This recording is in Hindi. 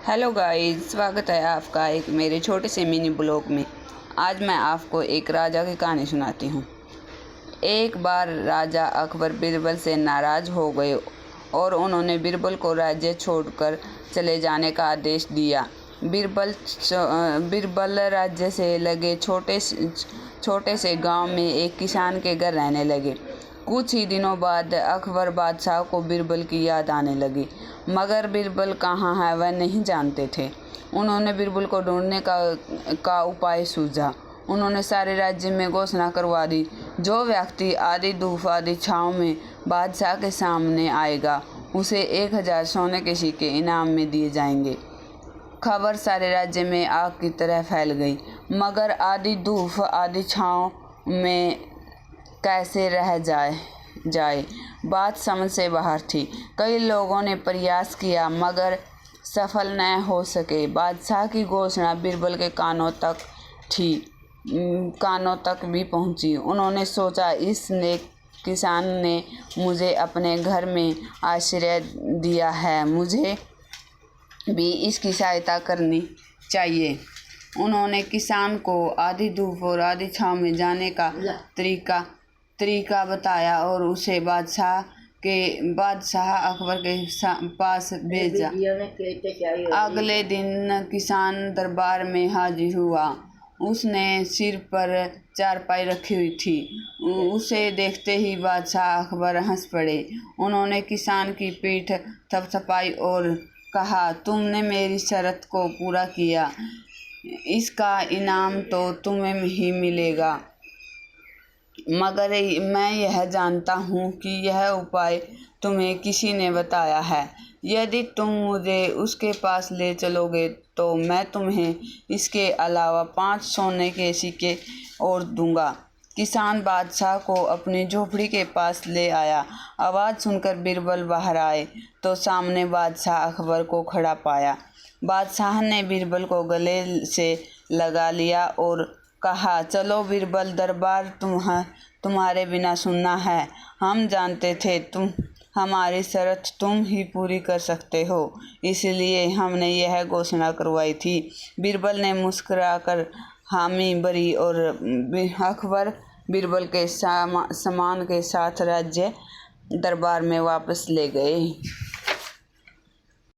हेलो गाइस, स्वागत है आपका एक मेरे छोटे से मिनी ब्लॉग में। आज मैं आपको एक राजा की कहानी सुनाती हूँ। एक बार राजा अकबर बीरबल से नाराज़ हो गए और उन्होंने बीरबल को राज्य छोड़कर चले जाने का आदेश दिया। बीरबल राज्य से लगे छोटे से गांव में एक किसान के घर रहने लगे। कुछ ही दिनों बाद अकबर बादशाह को बीरबल की याद आने लगी, मगर बीरबल कहाँ है वह नहीं जानते थे। उन्होंने बीरबल को ढूंढने का उपाय सूझा। उन्होंने सारे राज्य में घोषणा करवा दी, जो व्यक्ति आधी धूप आधी छाँव में बादशाह के सामने आएगा उसे 1000 सोने के सिक्के इनाम में दिए जाएंगे। खबर सारे राज्य में आग की तरह फैल गई, मगर आधी धूप आधी छाँव में कैसे रह जाए बात समझ से बाहर थी। कई लोगों ने प्रयास किया मगर सफल न हो सके। बादशाह की घोषणा बीरबल के कानों तक भी पहुंची। उन्होंने सोचा, इस नेक किसान ने मुझे अपने घर में आश्रय दिया है, मुझे भी इसकी सहायता करनी चाहिए। उन्होंने किसान को आधी धूप और आधी छाँव में जाने का तरीका बताया और उसे बादशाह अकबर के पास भेजा। अगले दिन किसान दरबार में हाजिर हुआ। उसने सिर पर चारपाई रखी हुई थी। उसे देखते ही बादशाह अकबर हंस पड़े। उन्होंने किसान की पीठ थपथपाई और कहा, तुमने मेरी शर्त को पूरा किया, इसका इनाम तो तुम्हें ही मिलेगा। मगर मैं यह जानता हूँ कि यह उपाय तुम्हें किसी ने बताया है। यदि तुम मुझे उसके पास ले चलोगे तो मैं तुम्हें इसके अलावा 5 सोने के सिक्के और दूंगा। किसान बादशाह को अपनी झोपड़ी के पास ले आया। आवाज़ सुनकर बीरबल बाहर आए तो सामने बादशाह अकबर को खड़ा पाया। बादशाह ने बीरबल को गले से लगा लिया और कहा, चलो बीरबल, दरबार तुम्हारे बिना सुनना है। हम जानते थे हमारी शर्त तुम ही पूरी कर सकते हो, इसलिए हमने यह घोषणा करवाई थी। बीरबल ने मुस्कुराकर हामी भरी और अकबर बीरबल के सम्मान के साथ राज्य दरबार में वापस ले गए।